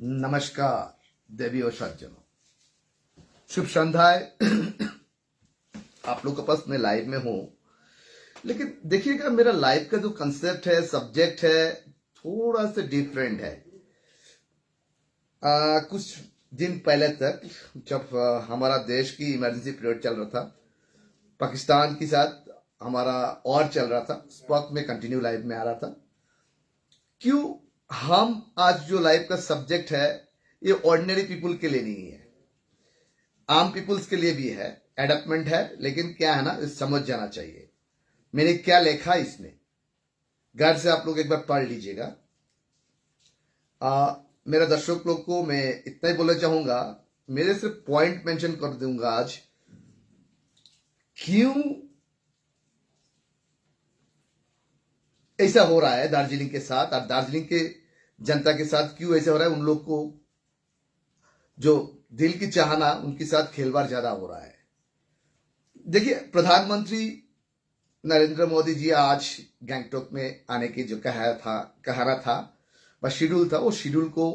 नमस्कार देवी और सज्जनों, शुभ संध्याय। आप लोग के पास मैं लाइव में हूं, लेकिन देखिएगा मेरा लाइव का जो कंसेप्ट है, सब्जेक्ट है, थोड़ा सा डिफरेंट है। कुछ दिन पहले तक जब हमारा देश की इमरजेंसी पीरियड चल रहा था, पाकिस्तान के साथ हमारा और चल रहा था, उस वक्त में कंटिन्यू लाइव में आ रहा था। क्यों हम आज जो लाइव का सब्जेक्ट है ये ऑर्डिनरी पीपल के लिए नहीं है, आम पीपल्स के लिए भी है, एडप्टमेंट है, लेकिन क्या है ना, समझ जाना चाहिए मैंने क्या लिखा इसमें। घर से आप लोग एक बार पढ़ लीजिएगा। मेरा दर्शक लोग को मैं इतना ही बोलना चाहूंगा, मेरे सिर्फ पॉइंट मेंशन कर दूंगा आज। क्यों ऐसा हो रहा है दार्जिलिंग के साथ, और दार्जिलिंग के जनता के साथ क्यों ऐसा हो रहा है, उन लोग को जो दिल की चाहना उनके साथ खेलवाड़ ज्यादा हो रहा है। देखिए, प्रधानमंत्री नरेंद्र मोदी जी आज गैंगटॉक में आने की जो कहना था व शेड्यूल था, वो शेड्यूल को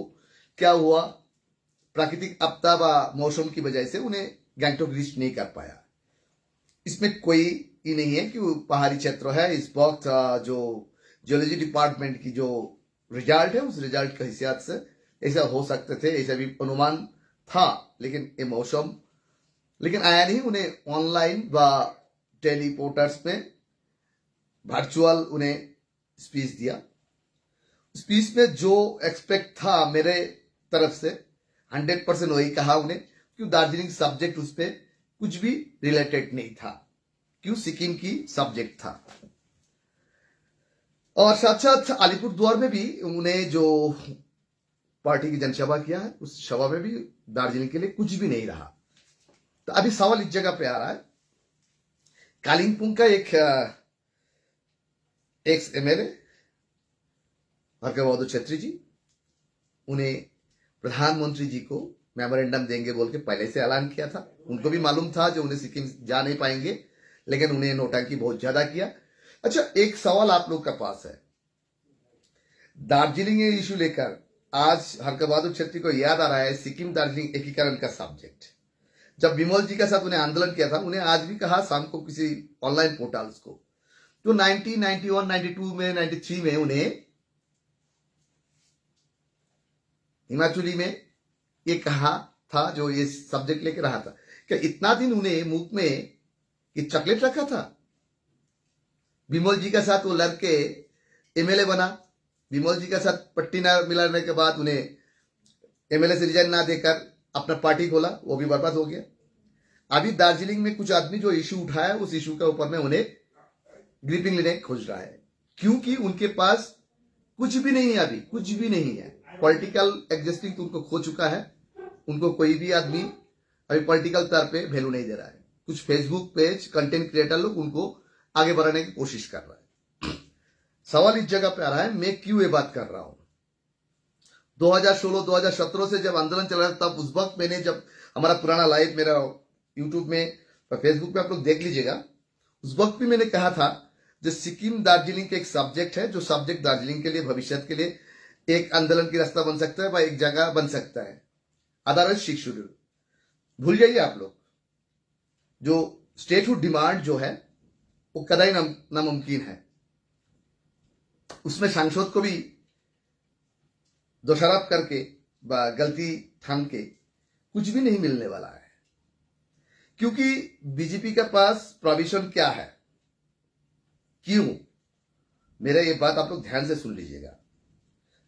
क्या हुआ, प्राकृतिक आपदा व मौसम की वजह से उन्हें गैंगटॉक रीच नहीं कर पाया। इसमें कोई ही नहीं है कि वो पहाड़ी क्षेत्र है। इस वक्त जो जियोलॉजी डिपार्टमेंट की जो रिजल्ट है, उस रिजल्ट के हिसाब से ऐसा हो सकते थे, ऐसा भी अनुमान था, लेकिन ये मौसम लेकिन आया नहीं। उन्हें ऑनलाइन व टेलीपोर्टर्स में वर्चुअल उन्हें स्पीच दिया। स्पीच में जो एक्सपेक्ट था मेरे तरफ से 100% वही कहा उन्हें, क्यों दार्जिलिंग सब्जेक्ट उस पर कुछ भी रिलेटेड नहीं था, क्यों सिक्किम की सब्जेक्ट था। और साथ साथ अलीपुरद्वार में भी उन्हें जो पार्टी की जनसभा किया है, उस सभा में भी दार्जिलिंग के लिए कुछ भी नहीं रहा। तो अभी सवाल इस जगह पे आ रहा है, कालिंगपुंग का एक एक्स एमएलए हरका बहादुर छेत्री जी, उन्हें प्रधानमंत्री जी को मेमोरेंडम देंगे बोल के पहले से ऐलान किया था। उनको भी मालूम था जो उन्हें सिक्किम जा नहीं पाएंगे, लेकिन उन्हें नोटंकी बहुत ज्यादा किया। अच्छा, एक सवाल आप लोग का पास है, दार्जिलिंग इशू लेकर आज हरका बहादुर छेत्री को याद आ रहा है सिक्किम दार्जिलिंग एकीकरण का सब्जेक्ट। जब विमल जी के साथ उन्हें आंदोलन किया था, उन्हें आज भी कहा शाम को किसी ऑनलाइन पोर्टल्स को, तो 1991, 92 में, 93 में उन्हें हिमाचली में ये कहा था, जो ये सब्जेक्ट लेके रहा था। क्या इतना दिन उन्हें मुख में ये चॉकलेट रखा था? विमल जी के साथ वो लड़के एमएलए बना, विमल जी के साथ पट्टी ना मिलाने के बाद उन्हें एमएलए से रिजाइन ना देकर अपना पार्टी खोला, वो भी बर्बाद हो गया। अभी दार्जिलिंग में कुछ आदमी जो इशू उठाया, उस इशू के ऊपर में उन्हें ग्रिपिंग लेने खोज रहा है, क्योंकि उनके पास कुछ भी नहीं है, अभी कुछ भी नहीं है। पॉलिटिकल एग्जिस्टिंग तो उनको खो चुका है। उनको कोई भी आदमी अभी पॉलिटिकल तौर पे वैल्यू नहीं दे रहा है। कुछ फेसबुक पेज कंटेंट क्रिएटर लोग उनको आगे बढ़ाने की कोशिश कर रहा है। सवाल इस जगह पे आ रहा है, मैं क्यों ये बात कर रहा हूं। 2016 2017 से जब आंदोलन चल रहा था, तब उस वक्त मैंने, जब हमारा पुराना लाइव मेरा यूट्यूब में फेसबुक पे आप लोग देख लीजिएगा, उस वक्त भी मैंने कहा था जो सिक्किम दार्जिलिंग का एक सब्जेक्ट है, जो सब्जेक्ट दार्जिलिंग के लिए भविष्य के लिए एक आंदोलन की रास्ता बन सकता है व एक जगह बन सकता है। अदरवाइज सिक्स शेड्यूल भूल जाइए आप लोग। जो स्टेटहुड डिमांड जो है वो कदाई नामुमकिन है। उसमें सांसद को भी दोषारोप करके गलती ठान के कुछ भी नहीं मिलने वाला है, क्योंकि बीजेपी के पास प्रोविजन क्या है। क्यों, मेरा ये बात आप लोग ध्यान से सुन लीजिएगा।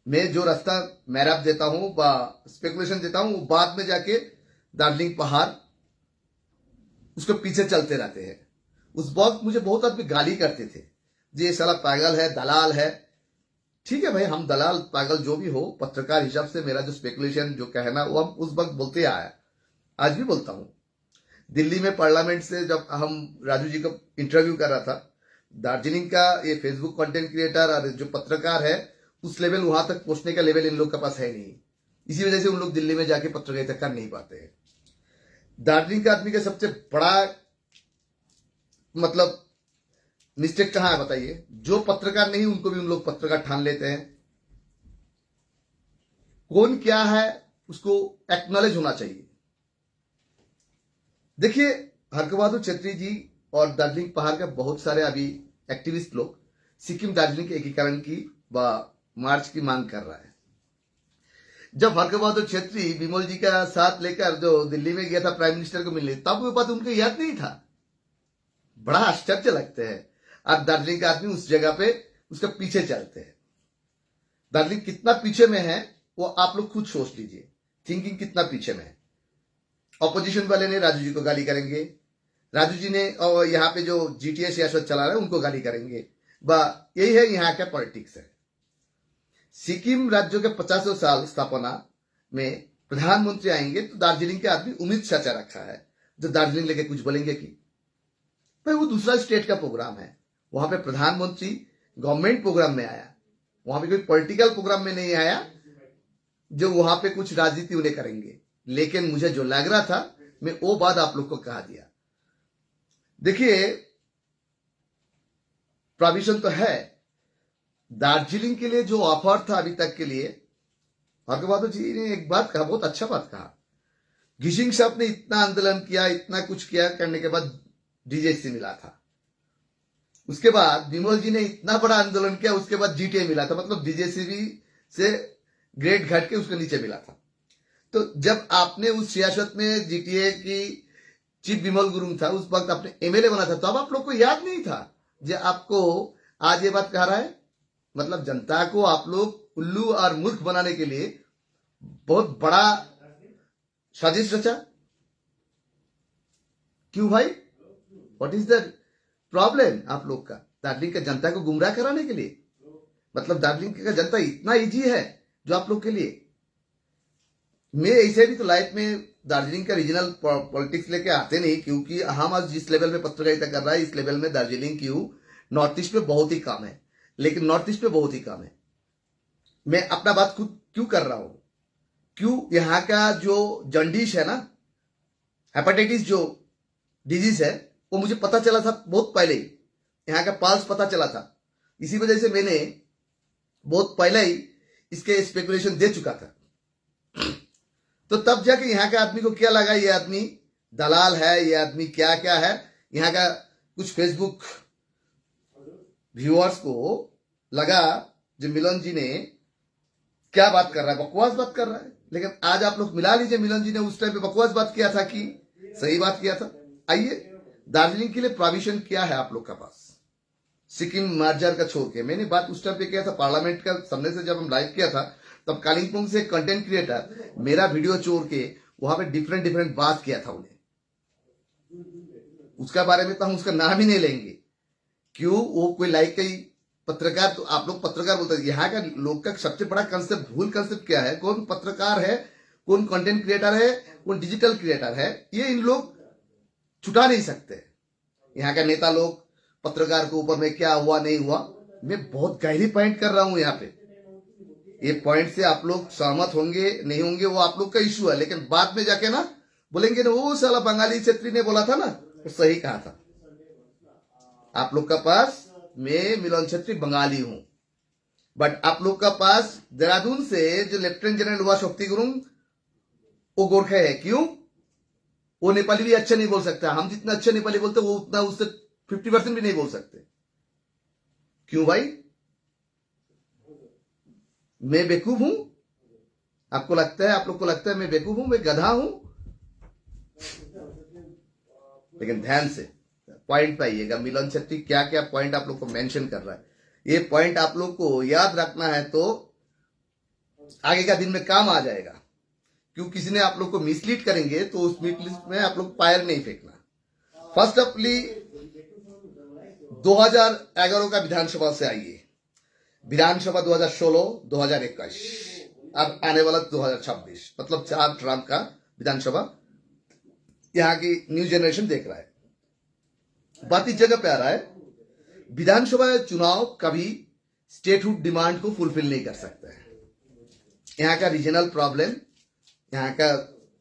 मैं जो रास्ता मैराप देता हूं व स्पेकुलेशन देता हूं, वो बाद में जाके दार्जिलिंग पहाड़ उसके पीछे चलते रहते हैं। उस वक्त मुझे बहुत आदमी गाली करते थे, ये साला पागल है, दलाल है। ठीक है भाई, हम दलाल पागल जो भी हो, पत्रकार हिसाब से मेरा जो स्पेकुलेशन जो कहना, वो हम उस वक्त बोलते आया, आज भी बोलता हूं। दिल्ली में पार्लियामेंट से जब हम राजू जी को इंटरव्यू कर रहा था, दार्जिलिंग का ये फेसबुक कंटेंट क्रिएटर और जो पत्रकार है, उस लेवल वहां तक पहुंचने का लेवल इन लोग के पास है नहीं। इसी वजह से उन लोग दिल्ली में जाके पत्रकारिता कर नहीं पाते हैं। दार्जिलिंग का आदमी का सबसे बड़ा मतलब मिस्टेक कहां है बताइए? जो पत्रकार नहीं उनको भी उन लोग पत्रकार ठान लेते हैं। कौन क्या है उसको एक्नॉलेज होना चाहिए। देखिए, हरक बहादुर छेत्री जी और दार्जिलिंग पहाड़ के बहुत सारे अभी एक्टिविस्ट लोग सिक्किम दार्जिलिंग के एकीकरण की व मार्च की मांग कर रहा है। जब हरक बहादुर छेत्री विमल जी का साथ लेकर जो दिल्ली में गया था प्राइम मिनिस्टर को मिलने, तब वो बात उनको याद नहीं था। बड़ा आश्चर्य लगता है। अब दार्जिलिंग का आदमी उस जगह पे उसके पीछे चलते हैं। दार्जिलिंग कितना पीछे में है वो आप लोग खुद सोच लीजिए, थिंकिंग कितना पीछे में है। ऑपोजिशन वाले ने राजू जी को गाली करेंगे, राजू जी ने और यहाँ पे जो जीटीए सियासत चला रहे हैं उनको गाली करेंगे। यही है यहाँ का पॉलिटिक्स है। सिक्किम राज्य के 50 साल स्थापना में प्रधानमंत्री आएंगे तो दार्जिलिंग के आदमी उम्मीद चाचा रखा है जो दार्जिलिंग लेके कुछ बोलेंगे कि भाई वो दूसरा स्टेट का प्रोग्राम है। वहां पे प्रधानमंत्री गवर्नमेंट प्रोग्राम में आया, वहां पे कोई पॉलिटिकल प्रोग्राम में नहीं आया जो वहां पे कुछ राजनीति उन्हें करेंगे। लेकिन मुझे जो लग रहा था मैं वो बात आप लोग को कहा दिया। देखिए, प्रोविजन तो है दार्जिलिंग के लिए। जो ऑफर था अभी तक के लिए, हरक बहादुर जी ने एक बात कहा, बहुत अच्छा बात कहा। घिशिंग साहब ने इतना आंदोलन किया, इतना कुछ किया, करने के बाद डीजेसी मिला था। उसके बाद विमल जी ने इतना बड़ा आंदोलन किया, उसके बाद जीटीए मिला था। मतलब डीजेसीबी से ग्रेड घट के उसके नीचे मिला था। तो जब आपने उस सियासत में जीटीए की चीफ विमल गुरुंग था, उस वक्त आपने एमएलए बना था, तो अब आप लोग को याद नहीं था जो आपको आज ये बात कह रहा है। मतलब जनता को आप लोग उल्लू और मूर्ख बनाने के लिए बहुत बड़ा साजिश रचा। क्यों भाई, व्हाट इज द प्रॉब्लम आप लोग का? दार्जिलिंग का जनता को गुमराह कराने के लिए? मतलब दार्जिलिंग का जनता इतना इजी है जो आप लोग के लिए? मैं ऐसे भी तो लाइफ में दार्जिलिंग का रीजनल पॉलिटिक्स लेके आते नहीं, क्योंकि हम आज जिस लेवल में पत्रकारिता कर रहा है इस लेवल में दार्जिलिंग क्यों नॉर्थ ईस्ट में बहुत ही कम है। लेकिन नॉर्थ ईस्ट में बहुत ही कम है। मैं अपना बात खुद क्यों कर रहा हूं? क्यों यहाँ का जो जॉन्डिस है ना, हेपेटाइटिस जो डिजीज है, वो मुझे पता चला था बहुत पहले ही। यहाँ का पल्स पता चला था, इसी वजह से मैंने बहुत पहले ही इसके स्पेकुलेशन दे चुका था। तो तब जाके यहाँ के आदमी को क्या लगा, ये आदमी दलाल है, ये आदमी क्या क्या है। यहाँ का कुछ फेसबुक व्यूअर्स को लगा जो मिलन जी ने क्या बात कर रहा है, बकवास बात कर रहा है। लेकिन आज आप लोग मिला लीजिए, मिलन जी ने उस टाइम पे बकवास बात किया था कि सही बात किया था। आइए, दार्जिलिंग के लिए प्रोविजन क्या है आप लोग का पास? सिक्किम मर्जर का छोड़ के मैंने बात उस टाइम पे किया था पार्लियामेंट का सामने से, जब हम लाइव किया था तब कालिम्पोंग से कंटेंट क्रिएटर मेरा वीडियो चोर के वहां पे डिफरेंट बात किया था उन्हें। उसका बारे में तो हम उसका नाम ही नहीं लेंगे, क्यों वो कोई लाइक कई पत्रकार, तो आप लोग पत्रकार बोलते हैं। यहाँ का लोग का सबसे बड़ा कंसेप्ट, भूल कंसेप्ट क्या है, कौन पत्रकार है, कौन कंटेंट क्रिएटर है, कौन डिजिटल क्रिएटर है, ये इन लोग छुटा नहीं सकते। यहाँ का नेता लोग पत्रकार के ऊपर में क्या हुआ नहीं हुआ, मैं बहुत गहरी पॉइंट कर रहा हूं यहाँ पे। ये पॉइंट से आप लोग सहमत होंगे नहीं होंगे वो आप लोग का इश्यू है, लेकिन बाद में जाके ना बोलेंगे ना वो साला बंगाली छेत्री ने बोला था ना, वो सही कहा था। आप लोग का पास मैं मिलन छेत्री बंगाली हूं, बट आप लोग का पास देहरादून से जो लेफ्टिनेंट जनरल हुआ शक्ति गुरुंग, वो गोरखे है। क्यों? वो नेपाली भी अच्छा नहीं बोल सकता। हम जितना अच्छा नेपाली बोलते वो उतना उससे 50% भी नहीं बोल सकते। क्यों भाई? मैं बेवकूफ हूं? आपको लगता है, आप लोग को लगता है मैं बेवकूफ हूं, मैं गधा हूं? लेकिन ध्यान से पॉइंट पे आइएगा, मिलन छेत्री क्या क्या पॉइंट आप लोग को मेंशन कर रहा है। ये पॉइंट आप लोग को याद रखना है तो आगे का दिन में काम आ जाएगा। क्यों किसी ने आप लोग को मिसलीड करेंगे तो उस मिसलीड में आप लोग फायर नहीं फेंकना। फर्स्ट ऑफली 2011 का विधानसभा से आइए, विधानसभा 2016, 2021, अब आने वाला 2026, मतलब 4 टर्म का विधानसभा यहाँ की न्यू जनरेशन देख रहा है। बात इस जगह पे आ रहा है, विधानसभा चुनाव कभी स्टेटहुड डिमांड को फुलफिल नहीं कर सकता है। यहाँ का रीजनल प्रॉब्लम, यहाँ का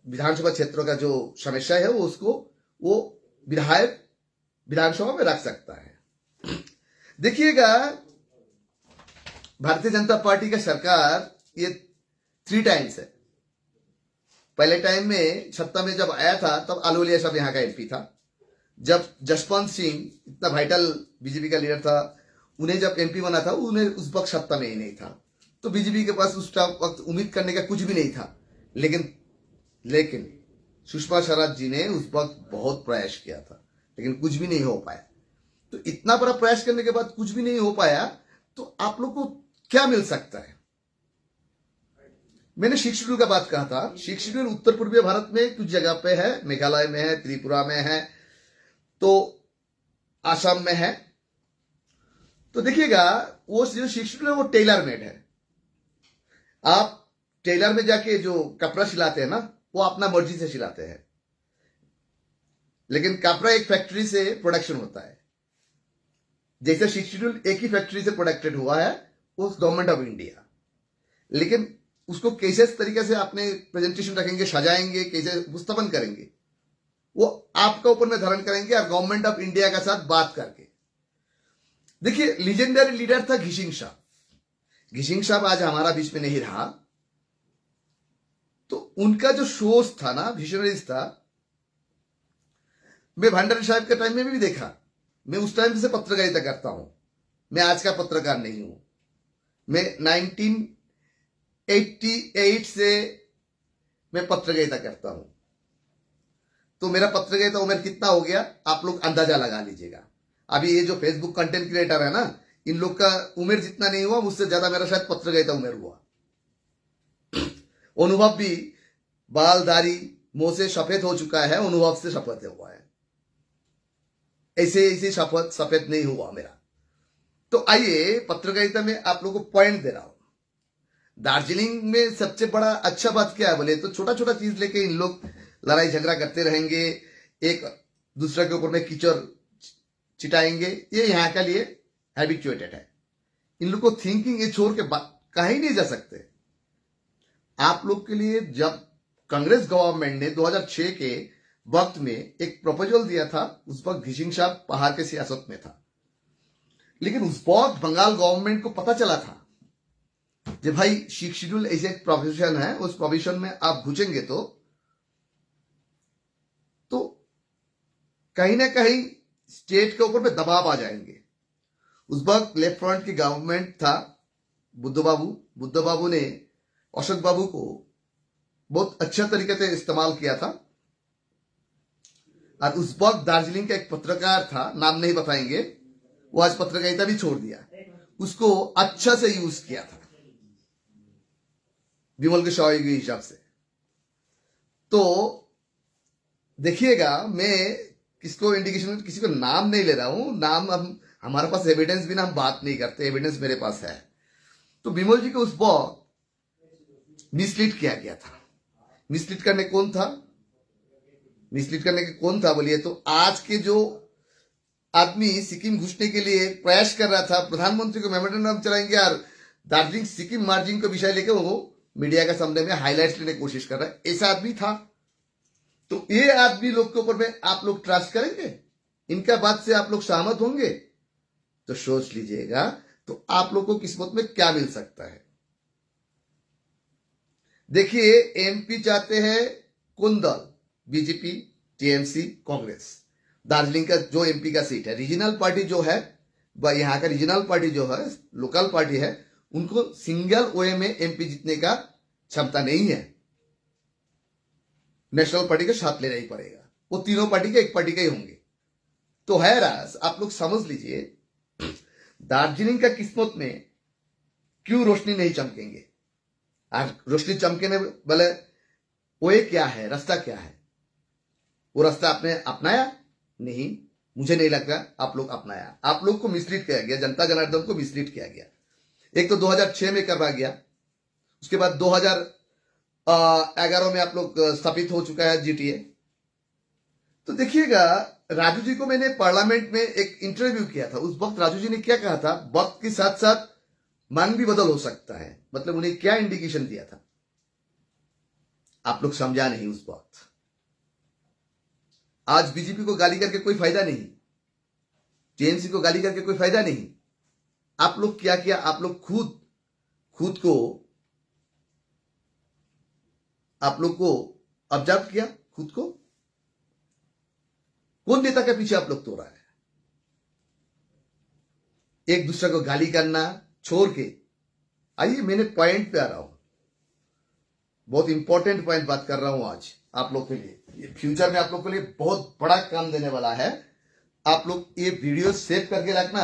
विधानसभा क्षेत्रों का जो समस्या है वो उसको वो विधायक विधानसभा में रख सकता है। देखिएगा, भारतीय जनता पार्टी का सरकार ये 3 टाइम्स है। पहले टाइम में सत्ता में जब आया था तब आलूलिया साहब यहाँ का एमपी था। जब जसवंत सिंह इतना वाइटल बीजेपी का लीडर था, उन्हें जब एमपी बना था, उन्हें उस वक्त सत्ता में ही नहीं था, तो बीजेपी के पास उस वक्त उम्मीद करने का कुछ भी नहीं था। लेकिन सुषमा स्वराज जी ने उस वक्त बहुत प्रयास किया था, लेकिन कुछ भी नहीं हो पाया। तो इतना बड़ा प्रयास करने के बाद कुछ भी नहीं हो पाया, तो आप लोग को क्या मिल सकता है? मैंने 6 शेड्यूल का बात कहा था। 6 शेड्यूल उत्तर पूर्वीय भारत में कुछ जगह पे है, मेघालय में है, त्रिपुरा में है, तो आसाम में है। तो देखिएगा, वो जो 6 शेड्यूल है वो टेलर मेड है। आप टेलर में जाके जो कपड़ा सिलाते हैं ना, वो अपना मर्जी से सिलाते हैं, लेकिन कपड़ा एक फैक्ट्री से प्रोडक्शन होता है। जैसे 6 शेड्यूल एक ही फैक्ट्री से प्रोडक्टेड हुआ है, वो गवर्नमेंट ऑफ इंडिया, लेकिन उसको कैसे तरीके से अपने प्रेजेंटेशन रखेंगे, सजाएंगे, कैसे उपस्थापन करेंगे, वो आपका ऊपर में धारण करेंगे, और गवर्नमेंट ऑफ इंडिया के साथ बात करके। देखिए, लीजेंडरी लीडर था घिसिंग साहब। घिसिंग साहब आज हमारा बीच में नहीं रहा, तो उनका जो शोज था ना, विजनरीज था। मैं भंडारी साहब के टाइम में भी देखा। मैं उस टाइम से पत्रकारिता करता हूं, मैं आज का पत्रकार नहीं हूं। मैं 1988 से मैं पत्रकारिता करता हूं, तो मेरा पत्रकारिता उम्र कितना हो गया आप लोग अंदाजा लगा लीजिएगा। अभी ये जो फेसबुक कंटेंट क्रिएटर है ना, इन लोग का उम्र जितना नहीं हुआ, मुझसे ज्यादा मेरा शायद पत्रकारिता उम्र हुआ। अनुभव भी बाल दाढ़ी मुंह से सफेद हो चुका है, अनुभव से सफेद हुआ है। ऐसे सफेद नहीं हुआ मेरा। तो आइए, पत्रकारिता में आप लोगों को पॉइंट दे रहा हूं। दार्जिलिंग में सबसे बड़ा अच्छा बात क्या है बोले तो, छोटा छोटा चीज लेके इन लोग लड़ाई झगड़ा करते रहेंगे, एक दूसरे के ऊपर में कीचड़ चिटाएंगे। ये यहाँ के लिए हैबिचुएटेड है। इन लोग को थिंकिंग ये छोड़ के कहीं नहीं जा सकते। आप लोग के लिए जब कांग्रेस गवर्नमेंट ने 2006 के वक्त में एक प्रपोजल दिया था, उस वक्त घिसिंग साहब पहाड़ के सियासत में था, लेकिन उस वक्त बंगाल गवर्नमेंट को पता चला था कि भाई 6 शेड्यूल ऐसे एक प्रोविजन है, उस प्रोविजन में आप घुसेंगे तो कहीं ना कहीं स्टेट के ऊपर में दबाव आ जाएंगे। उस वक्त लेफ्ट फ्रंट की गवर्नमेंट था, बुद्ध बाबू ने अशोक बाबू को बहुत अच्छा तरीके से इस्तेमाल किया था। और उस वक्त दार्जिलिंग का एक पत्रकार था, नाम नहीं बताएंगे, वो आज पत्रकारिता भी छोड़ दिया, उसको अच्छा से यूज किया था विमल के सहयोगी के हिसाब से। तो देखिएगा, मैं किसको इंडिकेशन, किसी को नाम नहीं ले रहा हूं, नाम हमारे पास एविडेंस भी ना, हम बात नहीं करते, एविडेंस मेरे पास है। तो विमल जी को उस वक्त मिसलीड किया गया था। मिसलीड करने कौन था? मिसलीड करने के कौन था बोलिए तो, आज के जो आदमी सिक्किम घुसने के लिए प्रयास कर रहा था, प्रधानमंत्री को मेमोरेंडम चलाएंगे और दार्जिलिंग सिक्किम मार्जिन को विषय लेकर वो मीडिया के सामने में हाईलाइट्स लेने की कोशिश कर रहा है, ऐसा आदमी था। तो ये आदमी लोग के ऊपर में आप लोग ट्रस्ट करेंगे? इनका बात से आप लोग सहमत होंगे? तो सोच लीजिएगा, तो आप लोग को किस्मत में क्या मिल सकता है। देखिए, एमपी चाहते हैं कौन दल? BJP, TMC, Congress. दार्जिलिंग का जो एमपी का सीट है, रीजनल पार्टी जो है, यहाँ का रीजनल पार्टी जो है, लोकल पार्टी है, उनको सिंगल वे में एमपी जीतने का क्षमता नहीं है। नेशनल पार्टी का साथ लेना ही पड़ेगा। वो तीनों पार्टी के एक पार्टी के ही होंगे। तो है रास, आप लोग समझ लीजिए, दार्जिलिंग का किस्मत में क्यों रोशनी नहीं चमकेंगे। और रोशनी चमकने वाले वो क्या है, रास्ता क्या है? वो रास्ता आपने अपनाया? नहीं, मुझे नहीं लगता आप लोग अपनाया। आप लोग को मिसलीड किया गया, जनता जनार्दन को मिसलीड किया गया। एक तो 2006 में करवा गया, उसके बाद 2011 में आप लोग स्थापित हो चुका है जीटीए। तो देखिएगा, राजू जी को मैंने पार्लियामेंट में एक इंटरव्यू किया था। उस वक्त राजू जी ने क्या कहा था, वक्त के साथ साथ मांग भी बदल हो सकता है, मतलब उन्हें क्या इंडिकेशन दिया था आप लोग समझा नहीं उस वक्त। आज बीजेपी को गाली करके कोई फायदा नहीं, टीएमसी को गाली करके कोई फायदा नहीं। आप लोग क्या किया, आप लोग खुद को आप लोग को ऑब्जर्व किया खुद को? कौन नेता के पीछे आप लोग तो रहा है? एक दूसरे को गाली करना छोड़ के आइए, मैंने पॉइंट पे आ रहा हूं। बहुत इंपॉर्टेंट पॉइंट बात कर रहा हूं आज आप लोग के लिए। ये फ्यूचर में आप लोग के लिए बहुत बड़ा काम देने वाला है। आप लोग ये वीडियो सेव करके रखना।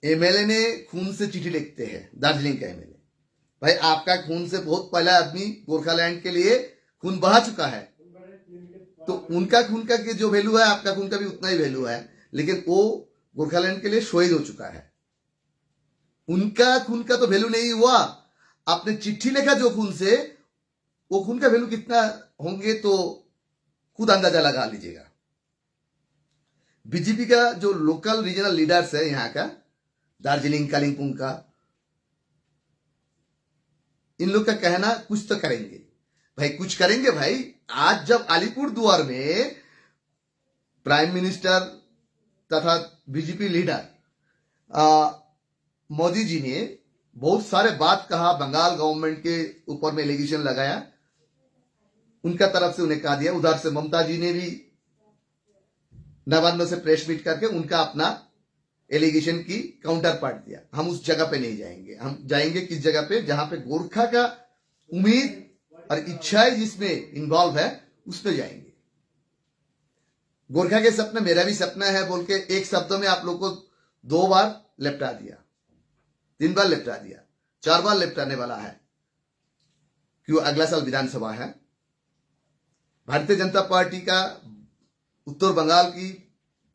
एमएलए ने खून से चिट्ठी लिखते हैं, दार्जिलिंग का एमएलए। भाई आपका खून से बहुत पहला आदमी गोरखालैंड के लिए खून बहा चुका है, तो उनका खून का जो वैल्यू है आपका खून का भी उतना ही वैल्यू है, लेकिन वो गोरखालैंड के लिए शहीद हो चुका है। उनका खून का तो वैल्यू नहीं हुआ। आपने चिट्ठी लिखा जो खून से, वो खून का वैल्यू कितना होंगे तो खुद अंदाजा लगा लीजिएगा। बीजेपी का जो लोकल रीजनल लीडर्स है यहाँ का, दार्जिलिंग कालिम्पोंग का, इन लोग का कहना कुछ तो करेंगे। भाई कुछ करेंगे भाई। आज जब अलीपुरद्वार में प्राइम मिनिस्टर तथा बीजेपी लीडर मोदी जी ने बहुत सारे बात कहा, बंगाल गवर्नमेंट के ऊपर में एलिगेशन लगाया, उनका तरफ से उन्हें कहा दिया। उधर से ममता जी ने भी नवान्न से प्रेस मीट करके उनका अपना एलिगेशन की काउंटर पार्ट दिया। हम उस जगह पे नहीं जाएंगे। हम जाएंगे किस जगह पे? जहां पे गोरखा का उम्मीद और इच्छाएं जिसमें इन्वॉल्व है उस पे जाएंगे। गोरखा के सपने मेरा भी सपना है बोल के एक शब्द में आप लोग को 2 बार लिपटा दिया, 3 बार लिपटा दिया, 4 बार लिपटाने वाला है। क्यों? अगला साल विधानसभा है। भारतीय जनता पार्टी का उत्तर बंगाल की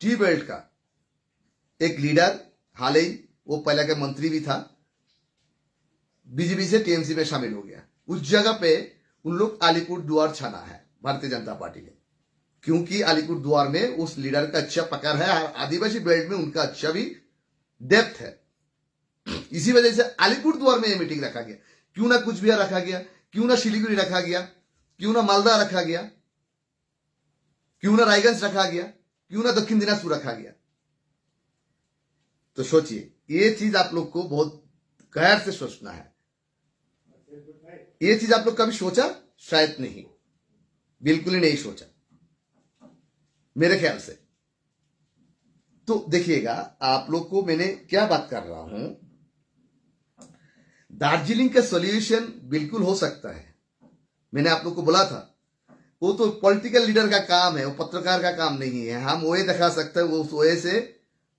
टी बेल्ट का एक लीडर, हाल ही वो पहले का मंत्री भी था, बीजेपी से टीएमसी में शामिल हो गया। उस जगह पे उन लोग अलीपुरद्वार छाना है भारतीय जनता पार्टी ने, क्योंकि अलीपुरद्वार में उस लीडर का अच्छा पकड़ है और आदिवासी बेल्ट में उनका अच्छा भी डेप्थ है। इसी वजह से अलीपुरद्वार में यह मीटिंग रखा गया। क्यों ना कुछ भी रखा गया, क्यों ना सिलीगुड़ी रखा गया, क्यों ना मालदा रखा गया, क्यों ना रायगंज रखा गया, क्यों ना दक्षिण दिनाजपुर रखा गया। तो सोचिए, ये चीज आप लोग को बहुत गहर से सोचना है। ये चीज आप लोग कभी सोचा? शायद नहीं, बिल्कुल ही नहीं सोचा मेरे ख्याल से। तो देखिएगा, आप लोग को मैंने क्या बात कर रहा हूं, दार्जिलिंग का सॉल्यूशन बिल्कुल हो सकता है। मैंने आप लोग को बोला था, वो तो पॉलिटिकल लीडर का काम है, वो पत्रकार का काम नहीं है। हम वो दिखा सकते हैं, वो उस वजह से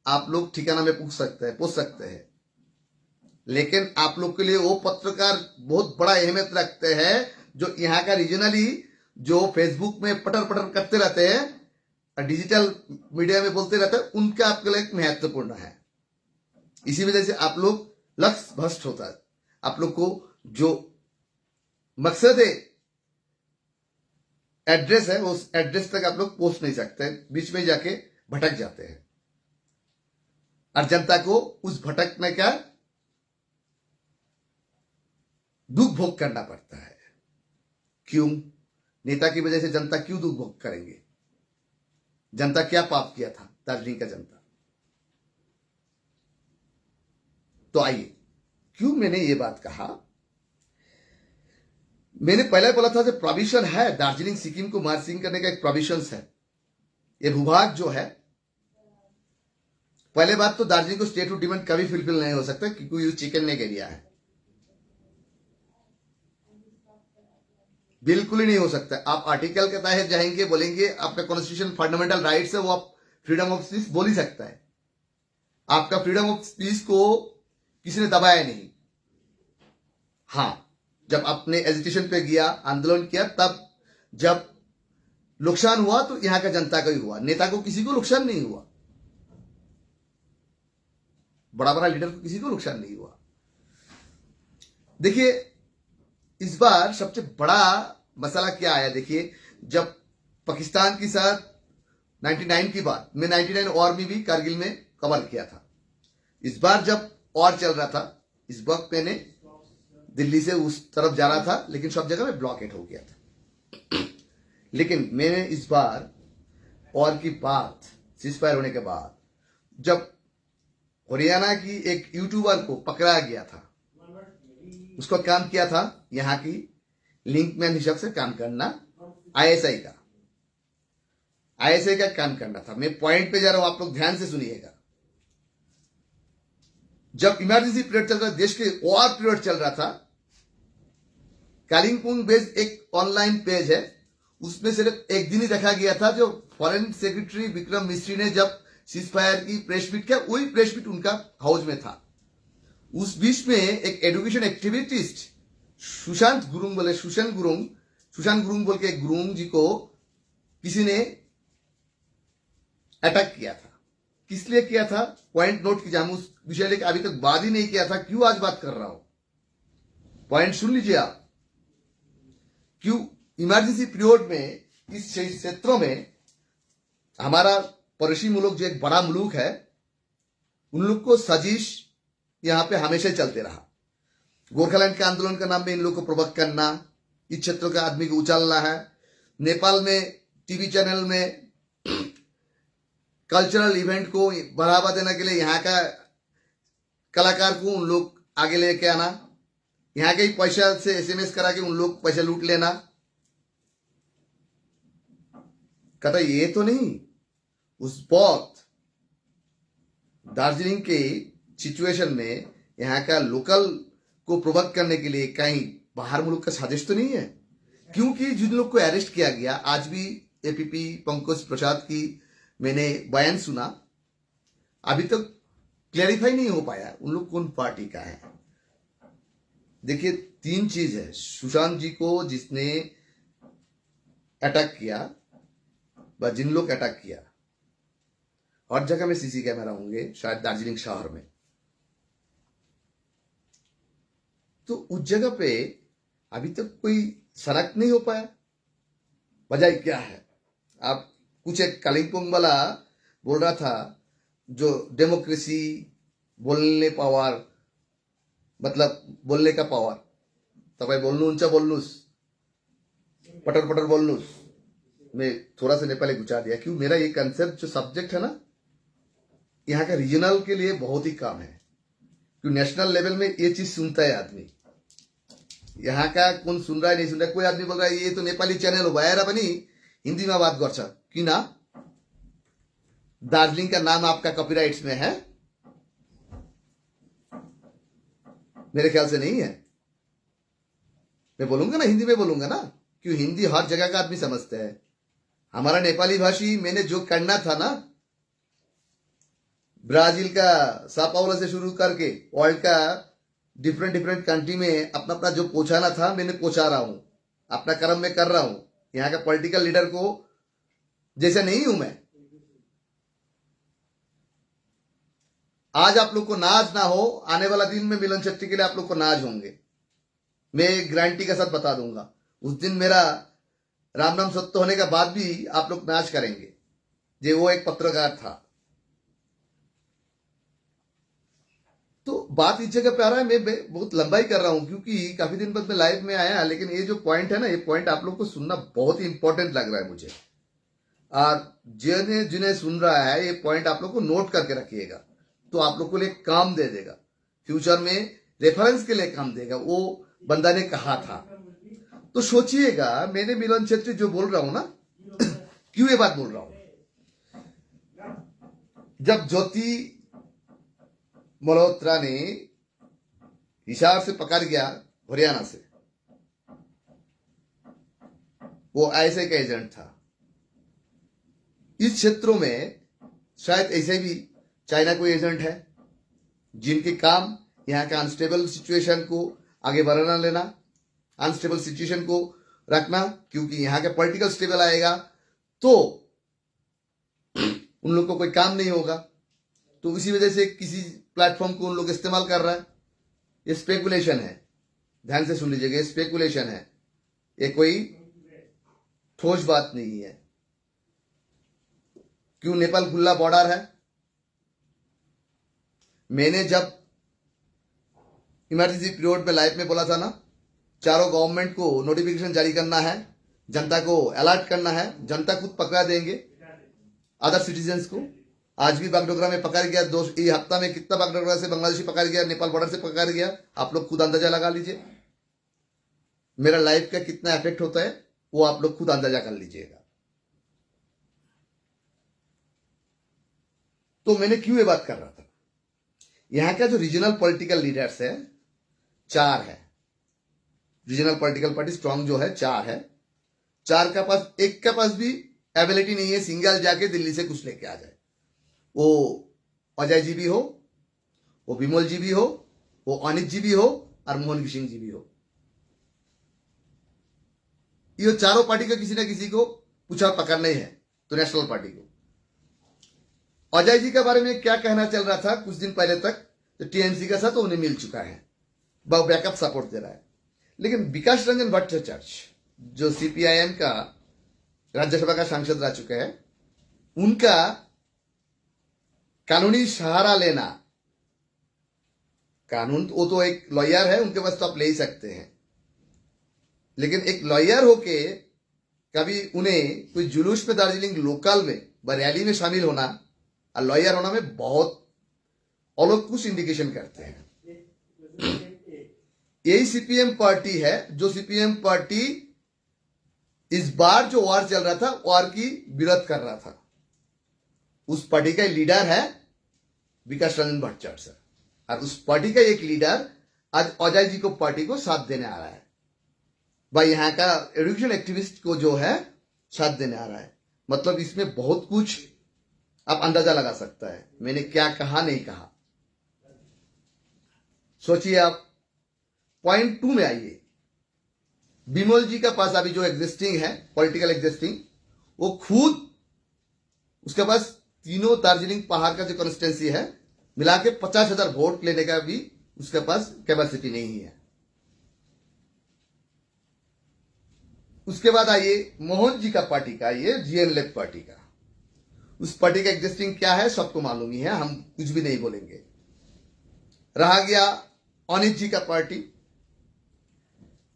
आप लोग ठिकाना में पूछ सकते हैं। लेकिन आप लोग के लिए वो पत्रकार बहुत बड़ा अहमियत रखते हैं, जो यहाँ का रीजनली जो फेसबुक में पटर पटर करते रहते हैं, डिजिटल मीडिया में बोलते रहते हैं, उनका आपके लिए महत्वपूर्ण है। इसी वजह से आप लोग लक्ष्य भ्रष्ट होता है। आप लोग को जो मकसद है, एड्रेस है, उस एड्रेस तक आप लोग पहुंच नहीं सकते, बीच में जाके भटक जाते हैं और जनता को उस भटकने का दुख भोग करना पड़ता है। क्यों? नेता की वजह से जनता क्यों दुख भोग करेंगे? जनता क्या पाप किया था दार्जिलिंग का जनता? तो आइए, क्यों मैंने ये बात कहा? मैंने पहले बोला था, जो प्रोविजन है दार्जिलिंग सिक्किम को मार्चिंग करने का, एक प्रोविजन है। ये भूभाग जो है, पहले बात तो दार्जिलिंग को स्टेट ऑफ डिमांड कभी फुलफिल नहीं हो सकता, क्योंकि ये चिकन नेक एरिया है। बिल्कुल ही नहीं हो सकता। आप आर्टिकल के तहत जाएंगे, बोलेंगे आपका कॉन्स्टिट्यूशन फंडामेंटल राइट्स है, वो आप फ्रीडम ऑफ स्पीच बोल ही सकता है। आपका फ्रीडम ऑफ स्पीच को किसी ने दबाया नहीं। हाँ, जब आपने एजिटेशन पे गया, आंदोलन किया, तब जब नुकसान हुआ तो यहां का जनता का ही हुआ, नेता को किसी को नुकसान नहीं हुआ, बड़ा बड़ा लीडर को किसी को नुकसान नहीं हुआ। देखिए, इस बार सबसे बड़ा मसला क्या आया? देखिए, जब पाकिस्तान के साथ 99 की बात, मैं 99 वॉर में भी कारगिल में कवर किया था। इस बार जब वॉर चल रहा था, इस वक्त मैंने दिल्ली से उस तरफ जाना था, लेकिन सब जगह में ब्लॉकेट हो गया था। लेकिन मैंने इस बार वॉर की बात सीजफायर होने के बाद, जब हरियाणा की एक यूट्यूबर को पकड़ा गया था, उसको काम किया था यहाँ की लिंकमैन हिसाब से काम करना आईएसआई का काम करना था। मैं पॉइंट पे जा रहा हूं, आप लोग ध्यान से सुनिएगा। जब इमरजेंसी पीरियड चल रहा, देश के वॉर पीरियड चल रहा था, कालिम्पोंग बेस्ड एक ऑनलाइन पेज है, उसमें सिर्फ एक दिन ही रखा गया था, जो फॉरेन सेक्रेटरी विक्रम मिस्री ने जब सीज फायर की प्रेस मीट किया, वही प्रेस मीट उनका हाउस में था। उस बीच में एक एजुकेशन एक्टिविटिस्ट सुशांत गुरुंग बोल के एक गुरुंग जी को किसी ने अटैक किया था। किस लिए किया था, पॉइंट नोट कीजिए। हम उस विषय लेकर अभी तक बात ही नहीं किया था, क्यों आज बात कर रहा हूं, पॉइंट सुन लीजिए आप। क्यों इमरजेंसी पीरियड में इस क्षेत्रों में हमारा पड़ोसी मुल्क जो एक बड़ा मुल्क है, उन लोग को साजिश यहां पे हमेशा चलते रहा। गोरखालैंड के आंदोलन का नाम में इन लोग को प्रोवोक करना, इस क्षेत्रों के आदमी को उछालना है। नेपाल में टीवी चैनल में कल्चरल इवेंट को बढ़ावा देने के लिए यहाँ का कलाकार को उन लोग आगे लेके आना, यहाँ के ही पैसा से एसएमएस करा के उन लोग पैसा लूट लेना। कहता ये तो नहीं, उस वक्त दार्जिलिंग के सिचुएशन में यहाँ का लोकल को प्रोवोक करने के लिए कहीं बाहर मुल्क का साजिश तो नहीं है। क्योंकि जिन लोग को अरेस्ट किया गया, आज भी एपीपी पंकज प्रसाद की मैंने बयान सुना, अभी तक क्लैरिफाई नहीं हो पाया उन लोग कौन पार्टी का है। देखिए 3 चीज है, सुशांत जी को जिसने अटैक किया, व जिन लोग अटैक किया, हर जगह में सीसी कैमरा होंगे, शायद दार्जिलिंग शहर में। तो उस जगह पे अभी तक कोई सड़क नहीं हो पाया। वजह क्या है? आप कुछ एक कालिम्पोंग वाला बोल रहा था, जो डेमोक्रेसी, बोलने पावर, मतलब बोलने का पावर, तपाईँ बोल्नुहुन्छ बोल्नुहोस्, पटर पटर बोल्नुहोस्। मैं थोड़ा सा नेपाली गुचा दिया, क्यों मेरा ये कंसेप्ट जो सब्जेक्ट है ना, यहाँ का रीजनल के लिए बहुत ही कम है, क्यों नेशनल लेवल में ये चीज सुनता है आदमी। यहाँ का कौन सुन रहा है नहीं सुन रहा है, कोई आदमी बोल रहा है ये तो नेपाली चैनल हो भएर पनि हिंदी में बात गर्छ, किन? दार्जिलिंग का नाम आपका कॉपीराइट्स में है? मेरे ख्याल से नहीं है। मैं बोलूंगा ना, हिंदी में बोलूंगा ना, क्यों हिंदी हर जगह का आदमी समझते हैं। हमारा नेपाली भाषी मैंने जो करना था ना, ब्राजील का सापाउला से शुरू करके वर्ल्ड का डिफरेंट कंट्री में अपना अपना जो पहुंचाना था मैंने पहुंचा रहा हूं, अपना कर्म में कर रहा हूं। यहाँ का पॉलिटिकल लीडर को जैसे नहीं हूं मैं। आज आप लोग को नाज ना हो, आने वाला दिन में मिलन शक्ति के लिए आप लोग को नाज होंगे, मैं गारंटी के साथ बता दूंगा। उस दिन मेरा राम नाम सत्य होने के बाद भी आप लोग नाच करेंगे। जे वो एक पत्रकार था। तो बात इस जगह पे आ रहा है, मैं बहुत लंबाई कर रहा हूं क्योंकि काफी दिन बाद मैं लाइव में आया, लेकिन ये जो पॉइंट है ना, ये पॉइंट आप लोग को सुनना बहुत ही इंपॉर्टेंट लग रहा है मुझे। और जिन्हें सुन रहा है, ये पॉइंट आप लोग को नोट करके रखिएगा, तो आप लोग को लिए काम दे देगा, फ्यूचर में रेफरेंस के लिए काम देगा। वो बंदा ने कहा था, तो सोचिएगा। मैंने मिलन छेत्री जो बोल रहा हूं ना, क्यों ये बात बोल रहा हूं? जब ज्योति मल्होत्रा ने हिसार से पकड़ गया, हरियाणा से, वो ऐसे का एजेंट था। इस क्षेत्रों में शायद ऐसे भी चाइना कोई एजेंट है, जिनके काम यहाँ का अनस्टेबल सिचुएशन को आगे बढ़ाना लेना, अनस्टेबल सिचुएशन को रखना, क्योंकि यहाँ का पॉलिटिकल स्टेबल आएगा तो उन लोग को कोई काम नहीं होगा। तो इसी वजह से किसी प्लेटफॉर्म को उन लोग इस्तेमाल कर रहा है। ये स्पेकुलेशन है, ध्यान से सुन लीजिएगा, ये स्पेकुलेशन है, ये कोई ठोस बात नहीं है। क्यों नेपाल खुला बॉर्डर है। मैंने जब इमरजेंसी पीरियड में लाइव में बोला था ना, चारों गवर्नमेंट को नोटिफिकेशन जारी करना है, जनता को अलर्ट करना है, जनता खुद पकड़ा देंगे अदर सिटीजन्स को। आज भी बागडोगरा में पकड़ गया, ये हफ्ता में कितना बागडोगरा से बांग्लादेशी पकड़ गया, नेपाल बॉर्डर से पकड़ गया, आप लोग खुद अंदाजा लगा लीजिए। मेरा लाइफ का कितना इफेक्ट होता है वो आप लोग खुद अंदाजा कर लीजिएगा। तो मैंने क्यों ये बात कर रहा था, यहां का जो रीजनल पॉलिटिकल लीडर्स है 4 है, रीजनल पॉलिटिकल पार्टी स्ट्रांग जो है 4 है, 4 का पास एक का पास भी एबिलिटी नहीं है सिंगल जाके दिल्ली से कुछ लेके आ जाए। वो अजय जी भी हो, वो विमल जी भी हो, वो अनित जी भी हो और मोहन सिंह जी भी हो। ये चारों पार्टी का किसी ना किसी को पूछा पकड़ना ही है। तो नेशनल पार्टी को अजय जी के बारे में क्या कहना चल रहा था कुछ दिन पहले तक, तो टीएमसी के साथ तो उन्हें मिल चुका है, वो बैकअप सपोर्ट दे रहा है। लेकिन विकास रंजन भट्टाचार्य जो सीपीआईएम का राज्यसभा का सांसद रह चुके हैं, उनका कानूनी सहारा लेना, कानून वो तो एक लॉयर है, उनके पास तो आप ले ही सकते हैं, लेकिन एक लॉयर होके कभी उन्हें कोई जुलूस में दार्जिलिंग लोकल में रैली में शामिल होना और लॉयर होना में बहुत अलग कुछ इंडिकेशन करते हैं। यही सीपीएम पार्टी है जो सीपीएम पार्टी इस बार जो वार चल रहा था वार की विरोध कर रहा था, उस पार्टी का लीडर है विकास रंजन भट्टाचार्य सर, और उस पार्टी का एक लीडर आज अजय जी को पार्टी को साथ देने आ रहा है, भाई यहाँ का एजुकेशन एक्टिविस्ट को जो है साथ देने आ रहा है। मतलब इसमें बहुत कुछ आप अंदाजा लगा सकता है मैंने क्या कहा नहीं कहा। सोचिए आप पॉइंट 2 में आइए। विमल जी का पास अभी जो एग्जिस्टिंग है पॉलिटिकल एग्जिस्टिंग, वो खुद उसके पास तीनों दार्जिलिंग पहाड़ का जो कॉन्स्टिट्यूंसी है मिला के 50,000 वोट लेने का भी उसके पास कैपेसिटी नहीं है। उसके बाद आइए मोहन जी का पार्टी का, ये जीएन लेफ्ट पार्टी का, उस पार्टी का एग्जिस्टिंग क्या है सबको मालूम ही है, हम कुछ भी नहीं बोलेंगे। रहा गया अनित जी का पार्टी।